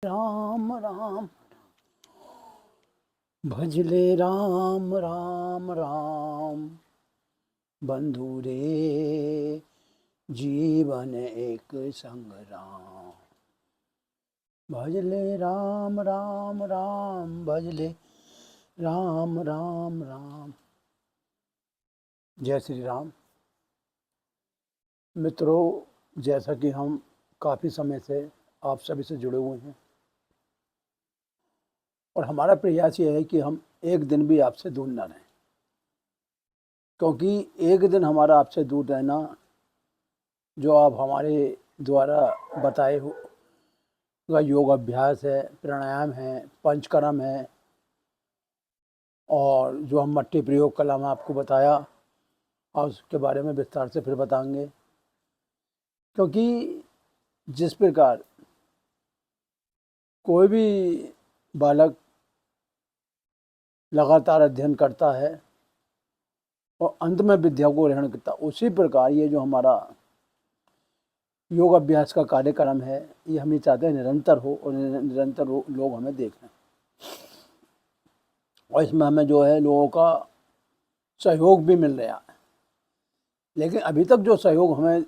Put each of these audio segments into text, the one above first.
राम राम भजले राम राम राम। बंधु रे जीवन एक संग्राम। भजले राम राम राम, भजले राम राम राम। जय श्री राम। मित्रों, जैसा कि हम काफ़ी समय से आप सभी से जुड़े हुए हैं और हमारा प्रयास ये है कि हम एक दिन भी आपसे दूर ना रहें, क्योंकि एक दिन हमारा आपसे दूर रहना, जो आप हमारे द्वारा बताए हुआ योग अभ्यास है, प्राणायाम है, पंचकर्म है, और जो हम मट्टी प्रयोग कला में आपको बताया और उसके बारे में विस्तार से फिर बताएंगे। क्योंकि जिस प्रकार कोई भी बालक लगातार अध्ययन करता है और अंत में विद्या को ग्रहण करता, उसी प्रकार ये जो हमारा योग अभ्यास का कार्यक्रम है, ये हम ये चाहते हैं निरंतर हो और निरंतर लोग हमें देखें। और इसमें हमें जो है लोगों का सहयोग भी मिल रहा है, लेकिन अभी तक जो सहयोग हमें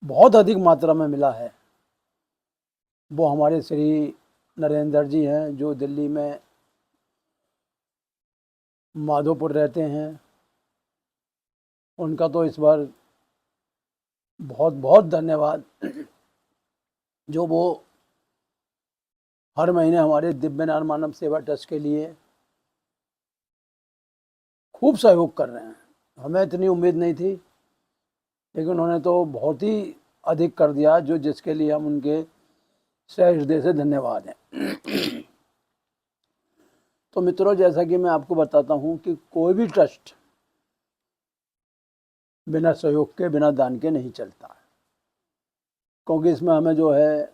बहुत अधिक मात्रा में मिला है वो हमारे श्री नरेंद्र जी हैं, जो दिल्ली में माधोपुर रहते हैं। उनका तो इस बार बहुत बहुत धन्यवाद, जो वो हर महीने हमारे दिव्यनारायण मानव सेवा ट्रस्ट के लिए खूब सहयोग कर रहे हैं। हमें इतनी उम्मीद नहीं थी, लेकिन उन्होंने तो बहुत ही अधिक कर दिया, जो जिसके लिए हम उनके सह हृदय से धन्यवाद हैं। तो मित्रों, जैसा कि मैं आपको बताता हूँ कि कोई भी ट्रस्ट बिना सहयोग के, बिना दान के नहीं चलता है, क्योंकि इसमें हमें जो है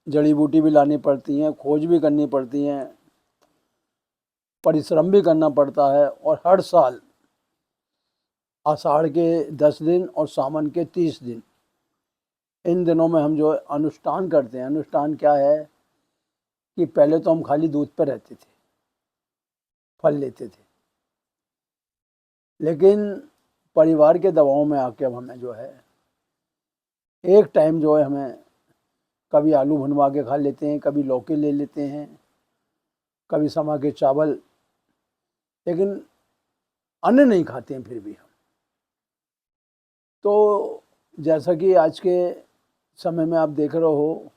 जड़ी बूटी भी लानी पड़ती हैं, खोज भी करनी पड़ती हैं, परिश्रम भी करना पड़ता है। और हर साल आषाढ़ के 10 दिन और सावन के 30 दिन, इन दिनों में हम जो अनुष्ठान करते हैं। अनुष्ठान क्या है कि पहले तो हम खाली दूध पर रहते थे, फल लेते थे, लेकिन परिवार के दबाव में आके अब हमें जो है एक टाइम जो है हमें कभी आलू भुनवा के खा लेते हैं, कभी लौकी ले लेते हैं, कभी समा के चावल, लेकिन अन्न नहीं खाते हैं फिर भी हम। तो जैसा कि आज के समय में आप देख रहे हो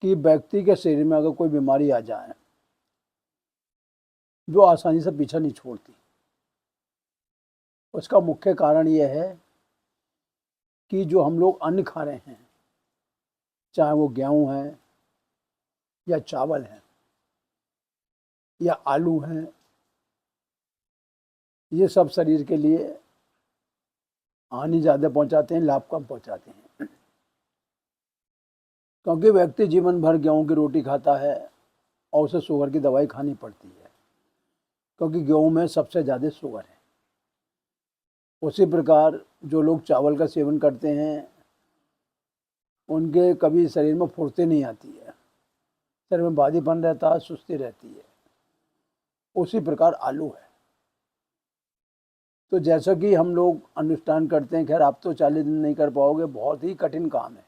कि व्यक्ति के शरीर में अगर कोई बीमारी आ जाए, जो आसानी से पीछा नहीं छोड़ती, उसका मुख्य कारण यह है कि जो हम लोग अन्न खा रहे हैं, चाहे वो गेहूं है या चावल है या आलू हैं, ये सब शरीर के लिए हानि ज़्यादा पहुंचाते हैं, लाभ कम पहुंचाते हैं। क्योंकि व्यक्ति जीवन भर गेहूं की रोटी खाता है और उसे शुगर की दवाई खानी पड़ती है, क्योंकि गेहूं में सबसे ज़्यादा शुगर है। उसी प्रकार जो लोग चावल का सेवन करते हैं, उनके कभी शरीर में फुर्ती नहीं आती है, शरीर में बादीपन रहता है, सुस्ती रहती है। उसी प्रकार आलू है। तो जैसा कि हम लोग अनुष्ठान करते हैं, खैर आप तो 40 दिन नहीं कर पाओगे, बहुत ही कठिन काम है,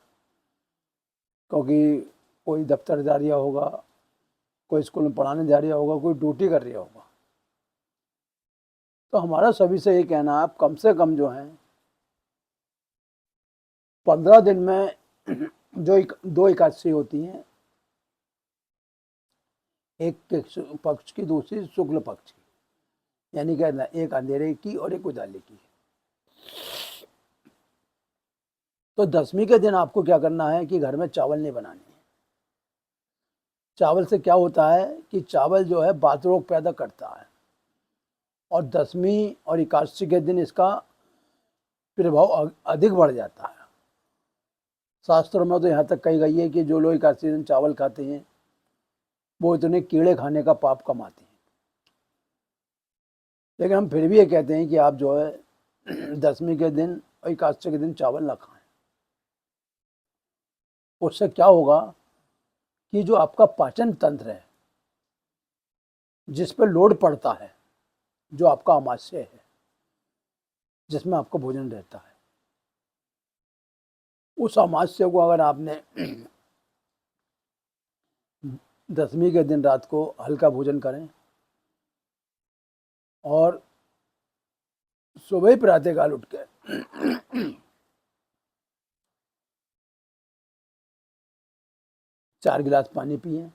क्योंकि कोई दफ्तर जा रहा होगा, कोई स्कूल में पढ़ाने जा रहा होगा, कोई ड्यूटी कर रहा होगा। तो हमारा सभी से ये कहना है, आप कम से कम जो है 15 दिन में जो 2 एकादशी होती हैं, एक पक्ष की, दूसरी शुक्ल पक्ष की, यानी कहना एक अंधेरे की और एक उजाले की। तो 10वीं के दिन आपको क्या करना है कि घर में चावल नहीं बनाने हैं। चावल से क्या होता है कि चावल जो है बात रोग पैदा करता है, और 10वीं और एकादशी के दिन इसका प्रभाव अधिक बढ़ जाता है। शास्त्रों में तो यहाँ तक कही गई है कि जो लोग एकादशी दिन चावल खाते हैं, वो इतने कीड़े खाने का पाप कमाते हैं। लेकिन हम फिर भी ये कहते हैं कि आप जो है 10वीं के दिन और एकादशी के दिन चावल ना खाएं। उससे क्या होगा कि जो आपका पाचन तंत्र है, जिस पर लोड पड़ता है, जो आपका आमाशय है, जिसमें आपका भोजन रहता है, उस अमावस्या को अगर आपने 10वीं के दिन रात को हल्का भोजन करें और सुबह ही प्रातःकाल उठ के 4 गिलास पानी पिए,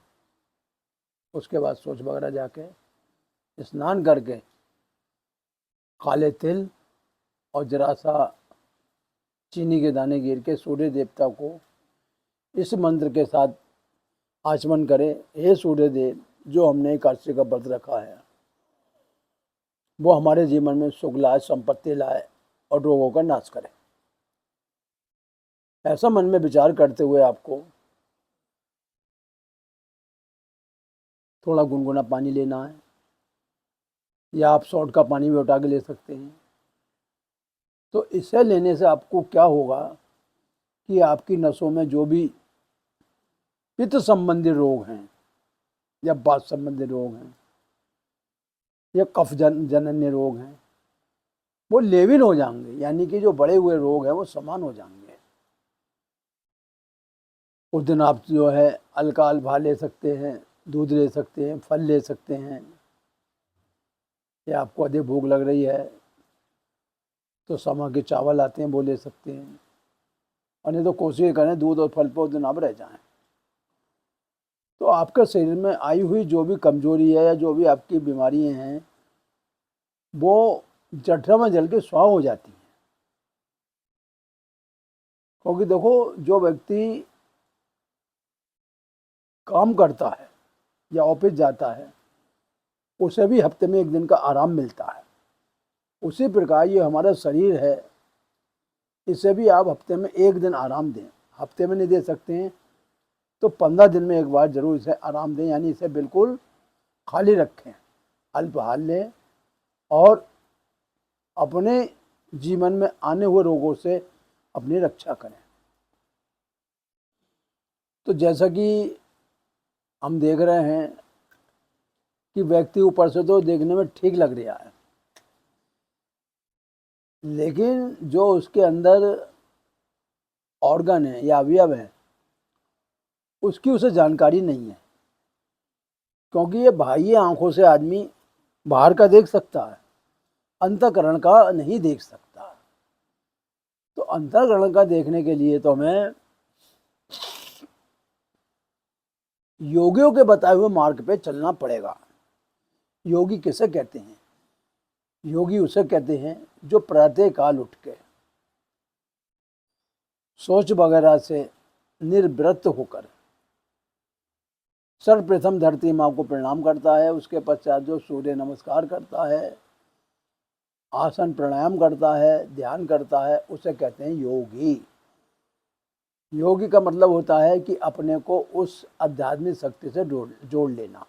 उसके बाद शौच वगैरह जाके स्नान करके काले तिल और जरा सा चीनी के दाने गिर के सूर्य देवता को इस मंत्र के साथ आचमन करें, हे सूर्य देव, जो हमने एकादशी का व्रत रखा है वो हमारे जीवन में सुख लाए, संपत्ति लाए और रोगों का नाश करे। ऐसा मन में विचार करते हुए आपको थोड़ा गुनगुना पानी लेना है, या आप सॉल्ट का पानी भी उठा के ले सकते हैं। तो इसे लेने से आपको क्या होगा कि आपकी नसों में जो भी पित्त संबंधी रोग हैं या वात संबंधी रोग हैं या कफ जनन्य रोग हैं, वो लेविल हो जाएंगे, यानी कि जो बड़े हुए रोग हैं वो समान हो जाएंगे। उस दिन आप जो है अल्कोहल भा ले सकते हैं, दूध ले सकते हैं, फल ले सकते हैं, या आपको अधिक भूख लग रही है तो समा के चावल आते हैं वो ले सकते हैं, और नहीं तो कोशिश करें दूध और फल पर उस दिन आप रह जाएं। तो आपके शरीर में आई हुई जो भी कमजोरी है या जो भी आपकी बीमारियां हैं वो जठरा में जल के स्वाह हो जाती हैं। क्योंकि देखो, जो व्यक्ति काम करता है या ऑफिस जाता है उसे भी हफ्ते में 1 दिन का आराम मिलता है। उसी प्रकार ये हमारा शरीर है, इसे भी आप हफ्ते में 1 दिन आराम दें। हफ्ते में नहीं दे सकते हैं तो 15 दिन में एक बार जरूर इसे आराम दें, यानी इसे बिल्कुल खाली रखें, अल्पाहार लें और अपने जीवन में आने हुए रोगों से अपनी रक्षा करें। तो जैसा कि हम देख रहे हैं कि व्यक्ति ऊपर से तो देखने में ठीक लग रहा है, लेकिन जो उसके अंदर ऑर्गन है या अवयव है उसकी उसे जानकारी नहीं है। क्योंकि ये बाह्य आंखों से आदमी बाहर का देख सकता है, अंतःकरण का नहीं देख सकता। तो अंतःकरण का देखने के लिए तो हमें योगियों के बताए हुए मार्ग पे चलना पड़ेगा। योगी किसे कहते हैं? योगी उसे कहते हैं जो प्रातः काल उठ के शौच वगैरह से निर्वृत्त होकर सर्वप्रथम धरती माँ को प्रणाम करता है, उसके पश्चात जो सूर्य नमस्कार करता है, आसन प्राणायाम करता है, ध्यान करता है, उसे कहते हैं योगी। योगी का मतलब होता है कि अपने को उस आध्यात्मिक शक्ति से जोड़ लेना।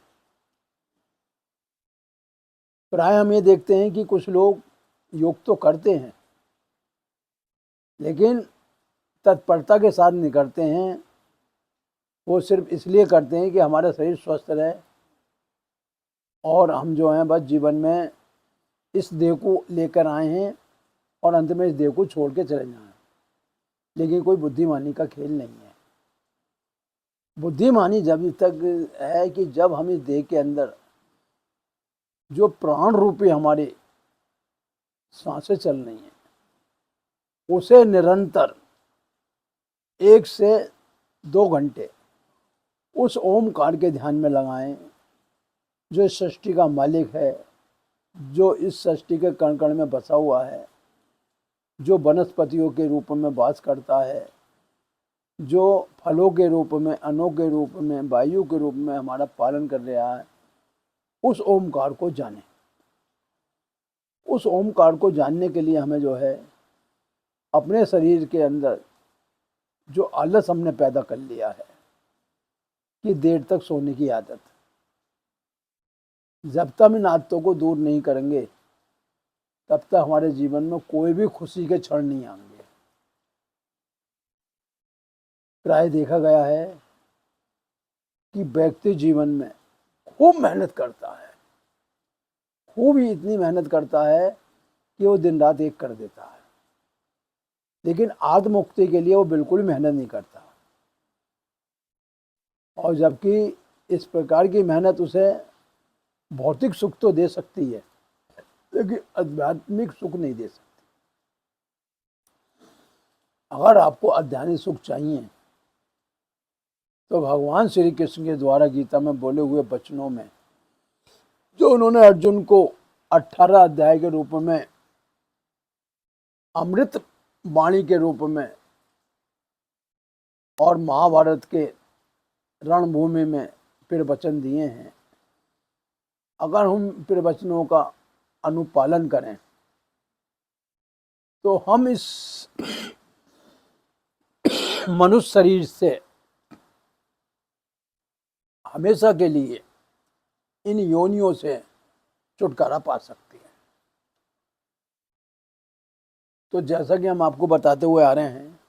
प्राय हम ये देखते हैं कि कुछ लोग योग तो करते हैं लेकिन तत्परता के साथ नहीं करते हैं। वो सिर्फ इसलिए करते हैं कि हमारा शरीर स्वस्थ रहे और हम जो हैं बस जीवन में इस देह को लेकर आए हैं और अंत में इस देह को छोड़ के चले जाएं। लेकिन कोई बुद्धिमानी का खेल नहीं है। बुद्धिमानी जब तक है कि जब हम इस देह के अंदर जो प्राण रूपी हमारी सांसें चल रही हैं उसे निरंतर 1 से 2 घंटे उस ओमकार के ध्यान में लगाएं, जो इस सृष्टि का मालिक है, जो इस सृष्टि के कण कण में बसा हुआ है, जो वनस्पतियों के रूप में वास करता है, जो फलों के रूप में, अन्नों के रूप में, वायु के रूप में हमारा पालन कर रहा है। उस ओमकार को जानें। उस ओमकार को जानने के लिए हमें जो है अपने शरीर के अंदर जो आलस हमने पैदा कर लिया है कि देर तक सोने की आदत, जब तक हम इन आदतों को दूर नहीं करेंगे तब तक हमारे जीवन में कोई भी खुशी के क्षण नहीं आएंगे। प्राय देखा गया है कि व्यक्ति जीवन में खूब मेहनत करता है, खूब ही इतनी मेहनत करता है कि वो दिन रात एक कर देता है, लेकिन आत्ममुक्ति के लिए वो बिल्कुल मेहनत नहीं करता। और जबकि इस प्रकार की मेहनत उसे भौतिक सुख तो दे सकती है, लेकिन आध्यात्मिक सुख नहीं दे सकती। अगर आपको आध्यात्मिक सुख चाहिए तो भगवान श्री कृष्ण के द्वारा गीता में बोले हुए वचनों में जो उन्होंने अर्जुन को 18 अध्याय के रूप में अमृत वाणी के रूप में और महाभारत के रणभूमि में प्रवचन दिए हैं, अगर हम प्रवचनों का अनुपालन करें तो हम इस मनुष्य शरीर से हमेशा के लिए इन योनियों से छुटकारा पा सकते हैं। तो जैसा कि हम आपको बताते हुए आ रहे हैं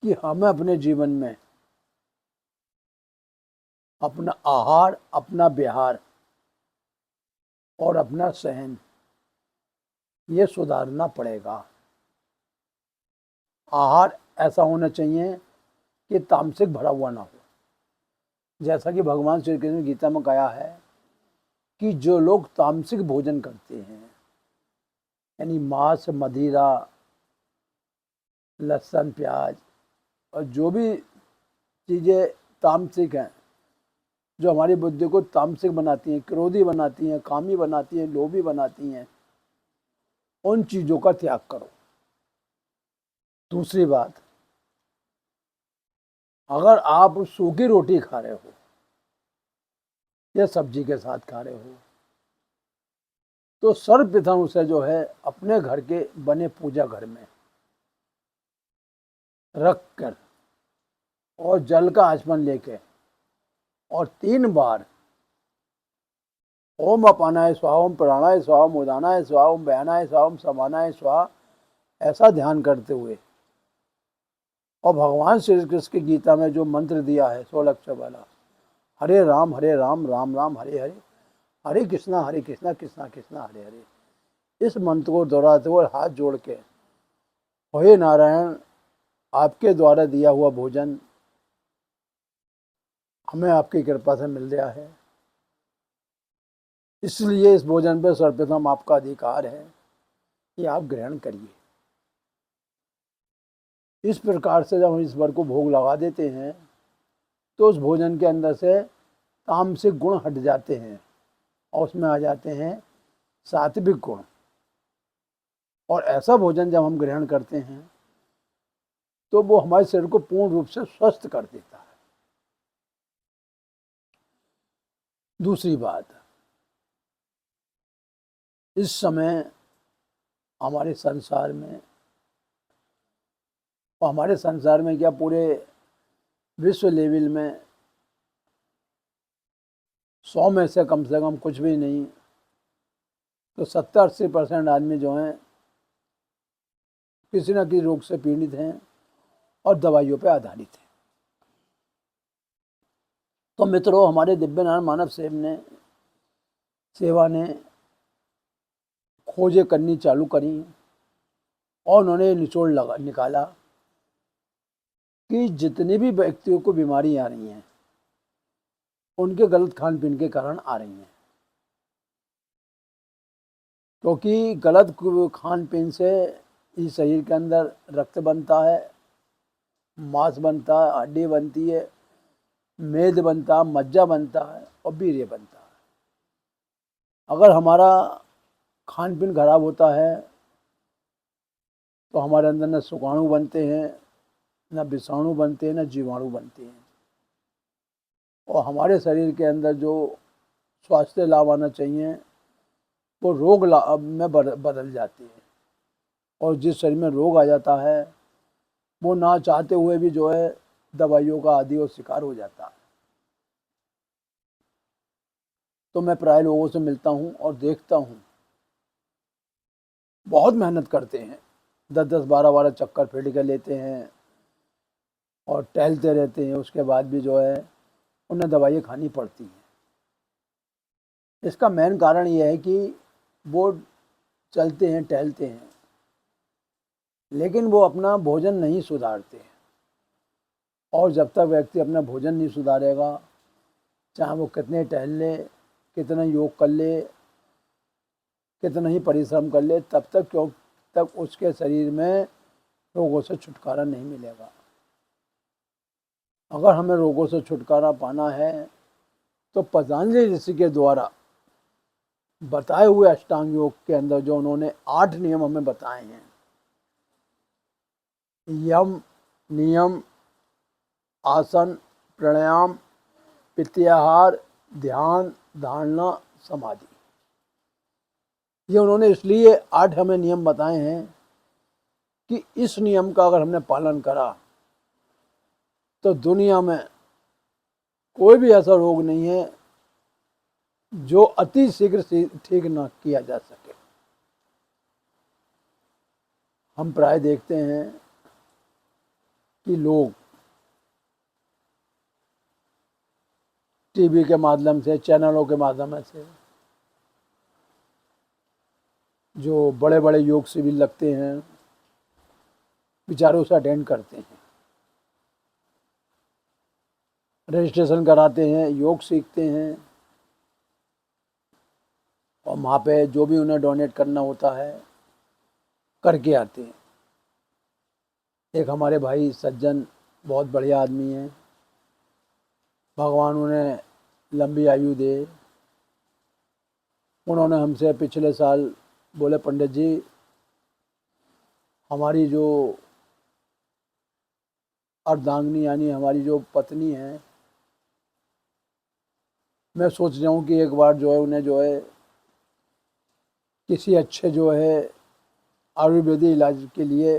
कि हमें अपने जीवन में अपना आहार, अपना विहार और अपना सहन ये सुधारना पड़ेगा। आहार ऐसा होना चाहिए कि तामसिक भरा हुआ ना हो। जैसा कि भगवान श्री कृष्ण ने गीता में कहा है कि जो लोग तामसिक भोजन करते हैं, यानी मांस, मदिरा, लहसुन, प्याज और जो भी चीज़ें तामसिक हैं, जो हमारी बुद्धि को तामसिक बनाती हैं, क्रोधी बनाती हैं, कामी बनाती हैं, लोभी बनाती हैं, उन चीज़ों का त्याग करो। दूसरी बात, अगर आप सूखी रोटी खा रहे हो या सब्जी के साथ खा रहे हो तो सर्वप्रथम उसे जो है अपने घर के बने पूजा घर में रख कर और जल का आचमन लेके और 3 बार ओम अपानाय स्वाहा, ओम प्राणाय स्वाहा, ओम उदानाय स्वाहा, ओम व्यानाय स्वाहा, ओम समानाय स्वाहा ऐसा ध्यान करते हुए, और भगवान श्री कृष्ण की गीता में जो मंत्र दिया है 16 अक्षर वाला, हरे राम राम राम हरे हरे, हरे कृष्णा कृष्णा कृष्णा हरे हरे, इस मंत्र को दोहराते हुए हाथ जोड़ के, हे नारायण, आपके द्वारा दिया हुआ भोजन हमें आपकी कृपा से मिल गया है, इसलिए इस भोजन पर सर्वप्रथम आपका अधिकार है कि आप ग्रहण करिए। इस प्रकार से जब हम ईश्वर को भोग लगा देते हैं तो उस भोजन के अंदर से तामसिक गुण हट जाते हैं और उसमें आ जाते हैं सात्विक गुण। और ऐसा भोजन जब हम ग्रहण करते हैं तो वो हमारे शरीर को पूर्ण रूप से स्वस्थ कर देता है। दूसरी बात, इस समय हमारे संसार में, और हमारे संसार में क्या पूरे विश्व लेवल में 100 में से कम कुछ भी नहीं तो 70-80% आदमी जो हैं किसी न किसी रोग से पीड़ित हैं और दवाइयों पर आधारित हैं। तो मित्रों, हमारे दिव्य नारायण मानव सेवा ने खोजें करनी चालू करी और उन्होंने निचोड़ निकाला कि जितने भी व्यक्तियों को बीमारी आ रही हैं उनके गलत खान पीन के कारण आ रही हैं, क्योंकि गलत खान पीन से इस शरीर के अंदर रक्त बनता है, मांस बनता है, हड्डी बनती है, मेद बनता है, मज्जा बनता है और वीर्य बनता है। अगर हमारा खान पीन खराब होता है तो हमारे अंदर न सुकाणु बनते हैं, न विषाणु बनते हैं, न जीवाणु बनते हैं, और हमारे शरीर के अंदर जो स्वास्थ्य लाभ आना चाहिए वो रोग में बदल जाती है। और जिस शरीर में रोग आ जाता है वो ना चाहते हुए भी जो है दवाइयों का आदी और शिकार हो जाता है। तो मैं प्राय लोगों से मिलता हूँ और देखता हूँ, बहुत मेहनत करते हैं, 10-10, 12-12 चक्कर फेंट के लेते हैं, और टहलते रहते हैं, उसके बाद भी जो है उन्हें दवाइयाँ खानी पड़ती हैं। इसका मेन कारण ये है कि वो चलते हैं, टहलते हैं, लेकिन वो अपना भोजन नहीं सुधारते। और जब तक व्यक्ति अपना भोजन नहीं सुधारेगा, चाहे वो कितने टहल ले, कितना योग कर ले, कितना ही परिश्रम कर ले, तब तक उसके शरीर में रोगों से छुटकारा नहीं मिलेगा। अगर हमें रोगों से छुटकारा पाना है तो पतंजलि ऋषि के द्वारा बताए हुए अष्टांग योग के अंदर जो उन्होंने 8 नियम हमें बताए हैं, यम, नियम, आसन, प्राणायाम, प्रत्याहार, ध्यान, धारणा, समाधि, ये उन्होंने इसलिए 8 हमें नियम बताए हैं कि इस नियम का अगर हमने पालन करा तो दुनिया में कोई भी ऐसा रोग नहीं है जो अति शीघ्र ठीक ना किया जा सके। हम प्राय देखते हैं कि लोग टीवी के माध्यम से, चैनलों के माध्यम से जो बड़े बड़े योग शिविर लगते हैं, विचारों से अटेंड करते हैं, रजिस्ट्रेशन कराते हैं, योग सीखते हैं, और वहाँ पे जो भी उन्हें डोनेट करना होता है करके आते हैं। एक हमारे भाई सज्जन, बहुत बढ़िया आदमी हैं, भगवान उन्हें लंबी आयु दे। उन्होंने हमसे पिछले साल बोले, पंडित जी हमारी जो अर्धांगिनी यानी हमारी जो पत्नी है, मैं सोच रहा हूँ कि एक बार जो है उन्हें जो है किसी अच्छे जो है आयुर्वेदिक इलाज के लिए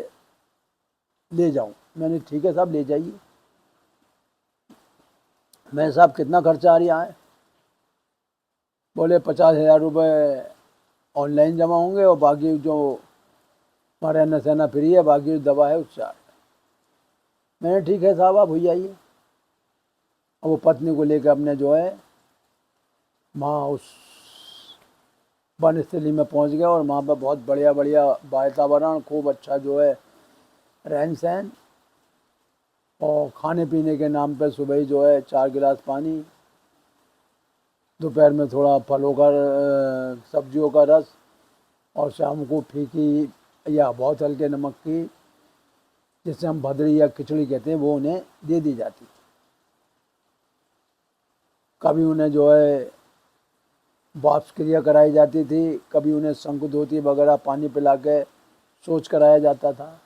ले जाऊं। मैंने ठीक है साहब, ले जाइए। मैं साहब कितना खर्चा आ रहा है? बोले 50,000 रुपये ऑनलाइन जमा होंगे और बाकी जो हमारे अन्न सेना फ्री है, बाकी दवा है उपचार। मैंने ठीक है साहब, आप हो जाइए। और वो पत्नी को लेकर अपने जो है वहाँ उस वनस्थली में पहुँच गया, और वहाँ पर बहुत बढ़िया बढ़िया वातावरण, खूब अच्छा जो है रहन सहन, और खाने पीने के नाम पर सुबह ही जो है 4 गिलास पानी, दोपहर में थोड़ा फलों का सब्जियों का रस, और शाम को फीकी या बहुत हल्के नमक की, जिसे हम भदरी या खिचड़ी कहते हैं, वो उन्हें दे दी जाती। कभी उन्हें जो है वाष्प क्रिया कराई जाती थी, कभी उन्हें शंकुधोती वगैरह पानी पिला के सोच कराया जाता था।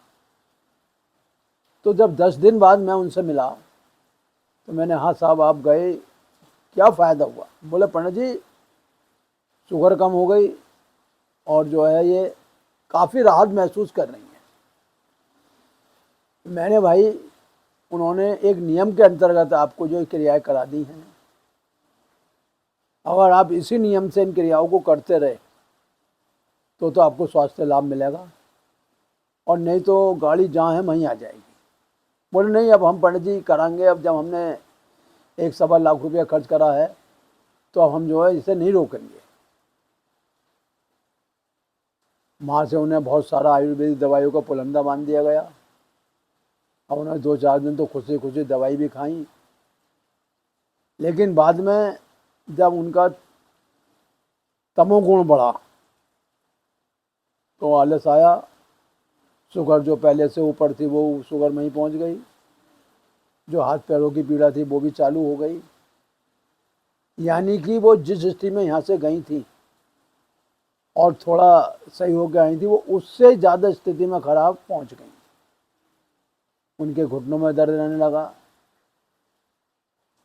तो जब 10 दिन बाद मैं उनसे मिला तो मैंने, हाँ साहब आप गए, क्या फ़ायदा हुआ? बोले पंडित जी शुगर कम हो गई और जो है ये काफ़ी राहत महसूस कर रही हैं। मैंने भाई, उन्होंने एक नियम के अंतर्गत आपको जो क्रियाएं करा दी हैं, अगर आप इसी नियम से इन क्रियाओं को करते रहे तो आपको स्वास्थ्य लाभ मिलेगा, और नहीं तो गाड़ी जहाँ है वहीं आ जाएगी। बोले नहीं, अब हम पंडित जी कराएंगे, अब जब हमने 1.25 लाख रुपया खर्च करा है तो अब हम जो है इसे नहीं रोकेंगे। वहाँ से उन्हें बहुत सारा आयुर्वेदिक दवाइयों का पुलंदा बांध दिया गया। अब उन्होंने 2-4 दिन तो खुशी खुशी दवाई भी खाई, लेकिन बाद में जब उनका तमोगुण बढ़ा तो आलस आया, शुगर जो पहले से ऊपर थी वो शुगर में ही पहुँच गई, जो हाथ पैरों की पीड़ा थी वो भी चालू हो गई। यानी कि वो जिस स्थिति में यहाँ से गई थी और थोड़ा सही होकर आई थी, वो उससे ज़्यादा स्थिति में खराब पहुँच गई। उनके घुटनों में दर्द रहने लगा।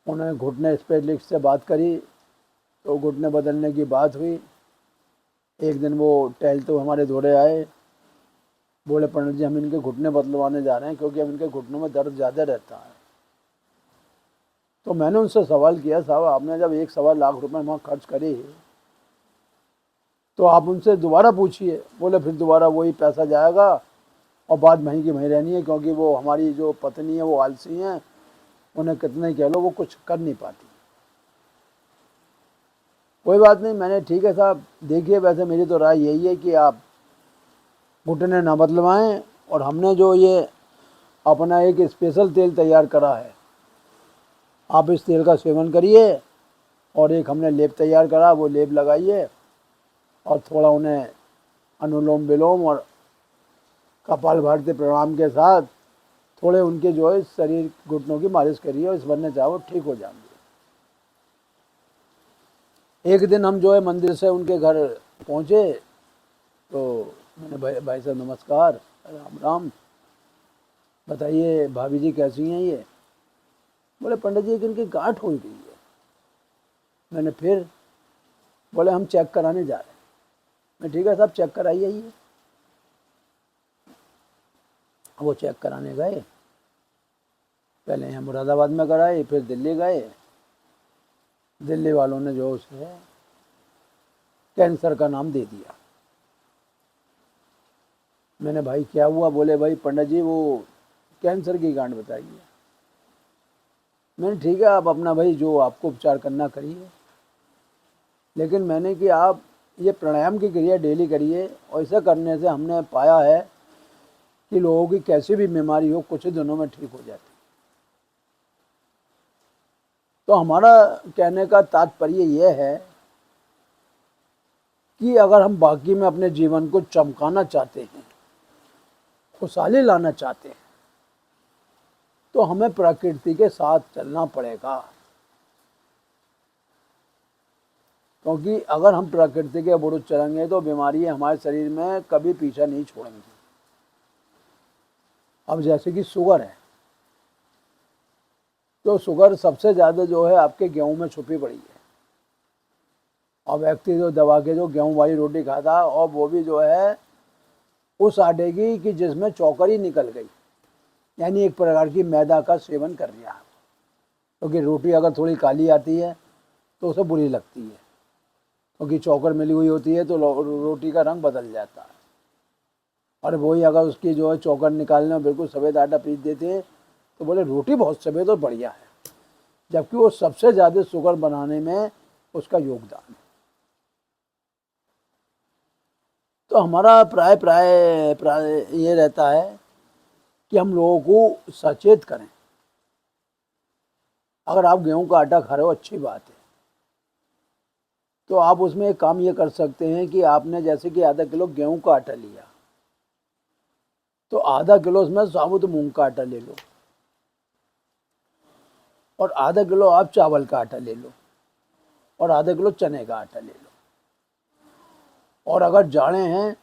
उन्होंने घुटने स्पेशलिस्ट से बात करी तो घुटने बदलने की बात हुई। एक दिन वो टहलते हुए हमारे दौरे आए, बोले पंडित जी हम इनके घुटने बदलवाने जा रहे हैं क्योंकि अब इनके घुटनों में दर्द ज़्यादा रहता है। तो मैंने उनसे सवाल किया, साहब आपने जब 1.25 लाख रुपए वहाँ खर्च करे तो आप उनसे दोबारा पूछिए। बोले फिर दोबारा वही पैसा जाएगा और बात वहीं की वहीं रहनी है, क्योंकि वो हमारी जो पत्नी है वो आलसी हैं, उन्हें कितना ही कह लो वो कुछ कर नहीं पाती। कोई बात नहीं, मैंने ठीक है साहब, देखिए वैसे मेरी तो राय यही है कि आप घुटने ना बदलवाएं, और हमने जो ये अपना एक स्पेशल तेल तैयार करा है, आप इस तेल का सेवन करिए, और एक हमने लेप तैयार करा वो लेप लगाइए, और थोड़ा उन्हें अनुलोम विलोम और कपाल भारती प्राणायाम के साथ थोड़े उनके जो है शरीर घुटनों की मालिश करिए, और इस बनने चाहो ठीक हो जाएंगे। एक दिन हम जो है मंदिर से उनके घर पहुँचे, तो मैंने भाई साहब नमस्कार, राम राम, बताइए भाभी जी कैसी हैं ये? बोले पंडित जी इनकी गांठ हो गई है। मैंने फिर, बोले हम चेक कराने जा रहे हैं। मैं ठीक है साहब चेक कराइए आइए। वो चेक कराने गए, पहले यहाँ मुरादाबाद में कराए, फिर दिल्ली गए। दिल्ली वालों ने जो उसे कैंसर का नाम दे दिया। मैंने भाई क्या हुआ? बोले भाई पंडित जी वो कैंसर की गांठ बताइए। मैंने ठीक है आप अपना भाई जो आपको उपचार करना करिए, लेकिन मैंने कि आप ये प्राणायाम की क्रिया डेली करिए, और ऐसा करने से हमने पाया है कि लोगों की कैसी भी बीमारी हो कुछ ही दिनों में ठीक हो जाती। तो हमारा कहने का तात्पर्य यह है कि अगर हम बाकी में अपने जीवन को चमकाना चाहते हैं, खुशहाली लाना चाहते हैं, तो हमें प्रकृति के साथ चलना पड़ेगा। क्योंकि अगर हम प्रकृति के विरुद्ध चलेंगे तो बीमारी हमारे शरीर में कभी पीछा नहीं छोड़ेंगी। अब जैसे कि शुगर है, तो शुगर सबसे ज़्यादा जो है आपके गेहूं में छुपी पड़ी है। और व्यक्ति जो दबा के जो गेहूं वाली रोटी खाता है, और वो भी जो है उस आटे की कि जिसमें चौकरी निकल गई, यानी एक प्रकार की मैदा का सेवन कर रहा है। क्योंकि रोटी अगर थोड़ी काली आती है तो उसे बुरी लगती है, क्योंकि चौकर मिली हुई होती है तो रोटी का रंग बदल जाता है। और वही अगर उसकी जो है चौकर निकालने में बिल्कुल सफ़ेद आटा पीस देते हैं तो बोले रोटी बहुत सफ़ेद और बढ़िया है, जबकि वो सबसे ज़्यादा शुगर बनाने में उसका योगदान है। तो हमारा प्राय प्राय प्राय ये रहता है कि हम लोगों को सचेत करें। अगर आप गेहूं का आटा खा रहे हो अच्छी बात है, तो आप उसमें एक काम ये कर सकते हैं कि आपने जैसे कि आधा किलो गेहूं का आटा लिया, तो आधा किलो उसमें साबुत मूंग का आटा ले लो, और आधा किलो आप चावल का आटा ले लो, और आधा किलो चने का आटा ले लो, और अगर जाड़े हैं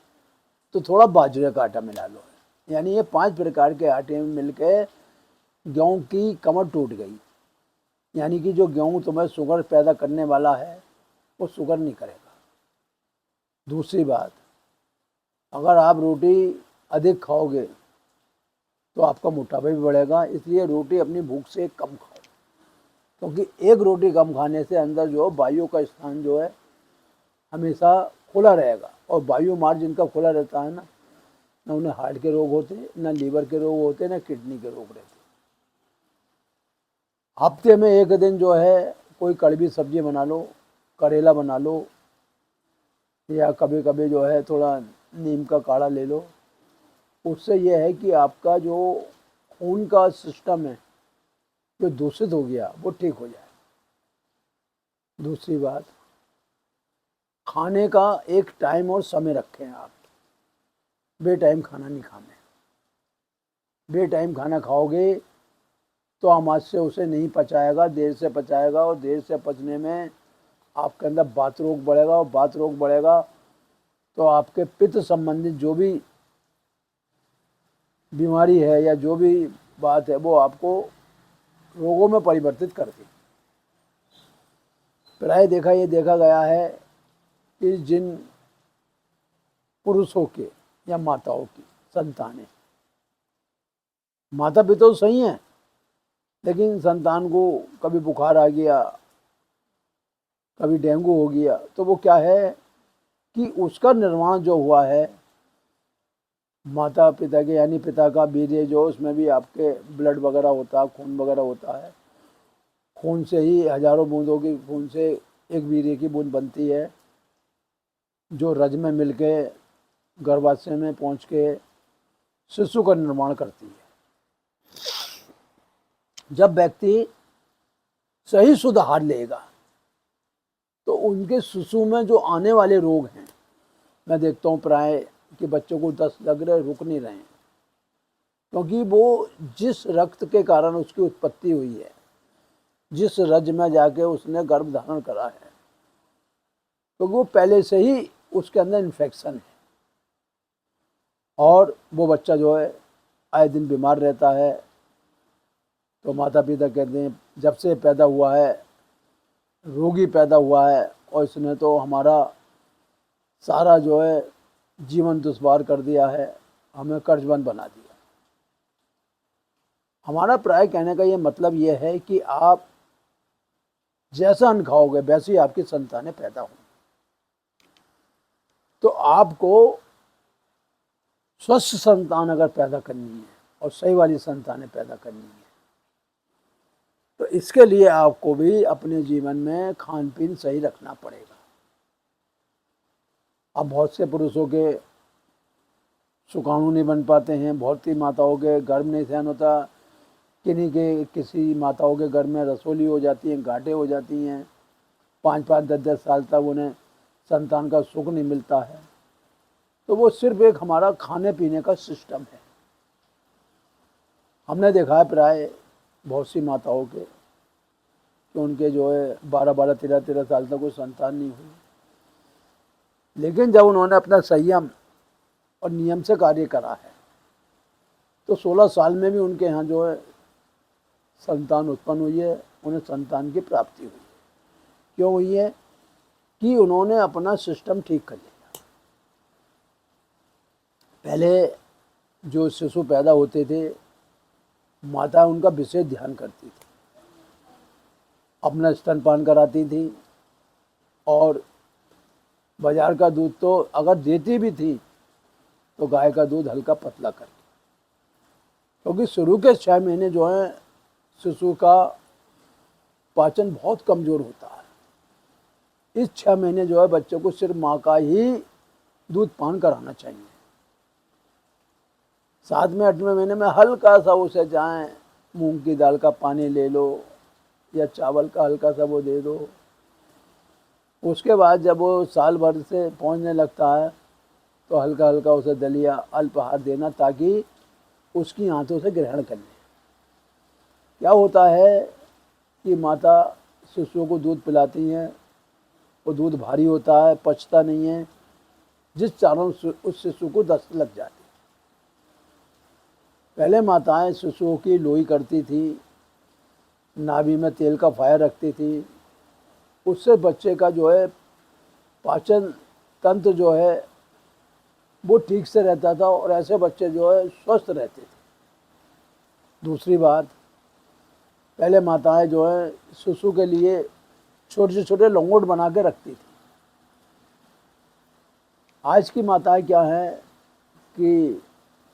तो थोड़ा बाजरे का आटा मिला लो। यानी ये 5 प्रकार के आटे में मिलकर गेहूं की कमर टूट गई। यानी कि जो गेहूं तुम्हें शुगर पैदा करने वाला है वो शुगर नहीं करेगा। दूसरी बात, अगर आप रोटी अधिक खाओगे तो आपका मोटापा भी बढ़ेगा, इसलिए रोटी अपनी भूख से कम खाओ। क्योंकि एक रोटी कम खाने से अंदर जो वायु का स्थान जो है हमेशा खुला रहेगा, और वायु मार्ग जिनका खुला रहता है ना उन्हें हार्ट के रोग होते, ना लीवर के रोग होते, ना किडनी के रोग रहते। हफ्ते में एक दिन जो है कोई कड़वी सब्जी बना लो, करेला बना लो, या कभी कभी जो है थोड़ा नीम का काढ़ा ले लो। उससे यह है कि आपका जो खून का सिस्टम है जो दूषित हो गया वो ठीक हो जाए। दूसरी बात, खाने का एक टाइम और समय रखें आप। बे टाइम खाना नहीं खाना। बे टाइम खाना खाओगे तो आमाशय से उसे नहीं पचाएगा, देर से पचाएगा, और देर से पचने में आपके अंदर बात रोग बढ़ेगा, और बात रोग बढ़ेगा तो आपके पित्त संबंधित जो भी बीमारी है या जो भी बात है वो आपको रोगों में परिवर्तित कर दी। प्राय देखा गया है कि जिन पुरुषों के या माताओं की संतानें, माता पिता तो सही हैं, लेकिन संतान को कभी बुखार आ गया, कभी डेंगू हो गया, तो वो क्या है कि उसका निर्माण जो हुआ है माता पिता के यानी पिता का वीर्य जो उसमें भी आपके ब्लड वगैरह होता है, खून वगैरह होता है। खून से ही हजारों बूंदों की खून से एक वीर्य की बूंद बनती है, जो रज में मिलके गर्भाशय में पहुंच के शिशु का निर्माण करती है। जब व्यक्ति सही शुद्ध आहार लेगा तो उनके शिशु में जो आने वाले रोग हैं, मैं देखता हूँ प्राय कि बच्चों को दस्त लग रहे, रुक नहीं रहे हैं, क्योंकि वो जिस रक्त के कारण उसकी उत्पत्ति हुई है, जिस रज में जाके उसने गर्भ धारण करा है, तो वो पहले से ही उसके अंदर इन्फेक्शन है और वो बच्चा जो है आए दिन बीमार रहता है। तो माता पिता कहते हैं जब से पैदा हुआ है रोगी पैदा हुआ है और इसने तो हमारा सारा जो है जीवन दुश्वार कर दिया है, हमें कर्जबंद बना दिया। हमारा प्राय कहने का ये मतलब ये है कि आप जैसा अन्न खाओगे वैसे ही आपकी संतानें पैदा होंगी। तो आपको स्वस्थ संतान अगर पैदा करनी है और सही वाली संतानें पैदा करनी है तो इसके लिए आपको भी अपने जीवन में खान पीन सही रखना पड़ेगा। अब बहुत से पुरुषों के सुकाणु नहीं बन पाते हैं, बहुत सी माताओं के गर्भ नहीं सहन होता, किसी माताओं के घर में रसोली हो जाती हैं, गांठें हो जाती हैं, 5-5, 10-10 साल तक उन्हें संतान का सुख नहीं मिलता है। तो वो सिर्फ एक हमारा खाने पीने का सिस्टम है। हमने देखा है प्राय बहुत सी माताओं के कि उनके जो है 12-12, 13-13 साल तक कोई संतान नहीं हुई, लेकिन जब उन्होंने अपना संयम और नियम से कार्य करा है तो 16 साल में भी उनके यहाँ जो है संतान उत्पन्न हुई है, उन्हें संतान की प्राप्ति हुई है। क्यों हुई है? कि उन्होंने अपना सिस्टम ठीक कर लिया। पहले जो शिशु पैदा होते थे माता उनका विशेष ध्यान करती थी, अपना स्तनपान कराती थी और बाजार का दूध तो अगर देती भी थी तो गाय का दूध हल्का पतला करके, क्योंकि शुरू के 6 महीने जो हैं शिशु का पाचन बहुत कमज़ोर होता है। इस 6 महीने जो है बच्चों को सिर्फ माँ का ही दूध पान कराना चाहिए। 7वें 8वें महीने में हल्का सा उसे चाहे मूंग की दाल का पानी ले लो या चावल का हल्का सा वो दे दो। उसके बाद जब वो साल भर से पहुँचने लगता है तो हल्का हल्का उसे दलिया अल्पाहार देना, ताकि उसकी आंतों से ग्रहण कर ले। क्या होता है कि माता शिशुओं को दूध पिलाती हैं, वो दूध भारी होता है, पचता नहीं है, जिस कारण उस शिशु को दस्त लग जाती है। पहले माताएं शिशुओं की लोई करती थी, नाभि में तेल का फायर रखती थी, उससे बच्चे का जो है पाचन तंत्र जो है वो ठीक से रहता था और ऐसे बच्चे जो है स्वस्थ रहते थे। दूसरी बात, पहले माताएं जो है शिशु के लिए छोटे छोटे लंगोट बना के रखती थी। आज की माताएं क्या है कि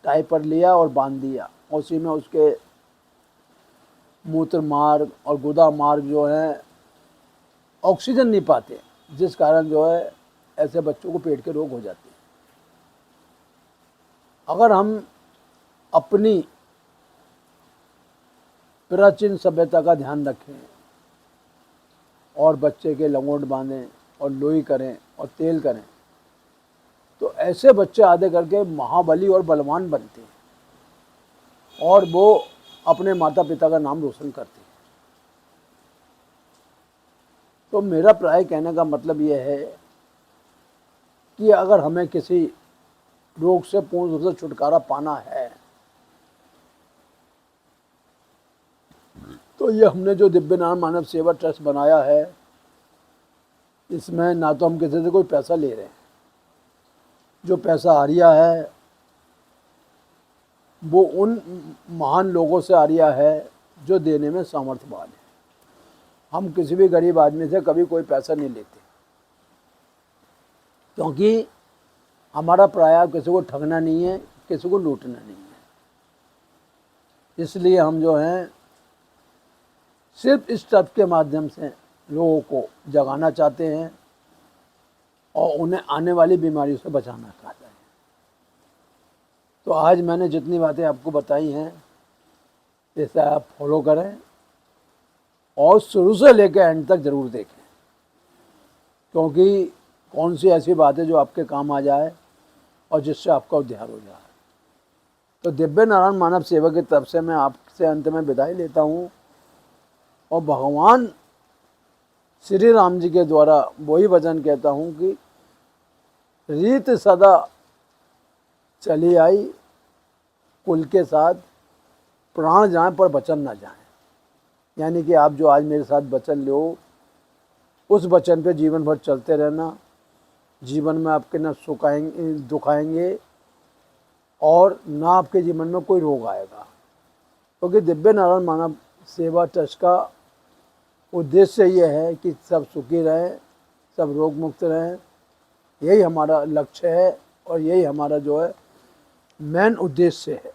डायपर लिया और बांध दिया, उसी में उसके मूत्र मार्ग और गुदा मार्ग जो है ऑक्सीजन नहीं पाते, जिस कारण जो है ऐसे बच्चों को पेट के रोग हो जाते हैं। अगर हम अपनी प्राचीन सभ्यता का ध्यान रखें और बच्चे के लंगोट बांधें और लोई करें और तेल करें तो ऐसे बच्चे आधे करके महाबली और बलवान बनते हैं और वो अपने माता पिता का नाम रोशन करते हैं। तो मेरा प्राय कहने का मतलब ये है कि अगर हमें किसी रोग से पूर्ण रूप से छुटकारा पाना है तो ये हमने जो दिव्य नाम मानव सेवा ट्रस्ट बनाया है, इसमें ना तो हम किसी से कोई पैसा ले रहे हैं, जो पैसा आ रिया है वो उन महान लोगों से आ रिया है जो देने में सामर्थ्यवान है। हम किसी भी गरीब आदमी से कभी कोई पैसा नहीं लेते, क्योंकि हमारा प्राय किसी को ठगना नहीं है, किसी को लूटना नहीं है। इसलिए हम जो हैं सिर्फ इस तप के माध्यम से लोगों को जगाना चाहते हैं और उन्हें आने वाली बीमारियों से बचाना चाहते हैं। तो आज मैंने जितनी बातें आपको बताई हैं इसे आप फॉलो करें और शुरू से लेकर एंड तक ज़रूर देखें, क्योंकि कौन सी ऐसी बात है जो आपके काम आ जाए और जिससे आपका उद्धार हो जाए। तो दिव्य नारायण मानव सेवा की तरफ से मैं आपसे अंत में विदाई लेता हूँ और भगवान श्री राम जी के द्वारा वही वचन कहता हूँ कि रीत सदा चली आई कुल के साथ, प्राण जाएं पर वचन ना जाएं। यानी कि आप जो आज मेरे साथ वचन लो उस वचन पे जीवन भर चलते रहना। जीवन में आपके ना सुखाएंगे दुखाएंगे और ना आपके जीवन में कोई रोग आएगा, क्योंकि दिव्य नारायण मानव सेवा ट्रस्ट का उद्देश्य ये है कि सब सुखी रहें, सब रोग मुक्त रहें। यही हमारा लक्ष्य है और यही हमारा जो है मेन उद्देश्य है।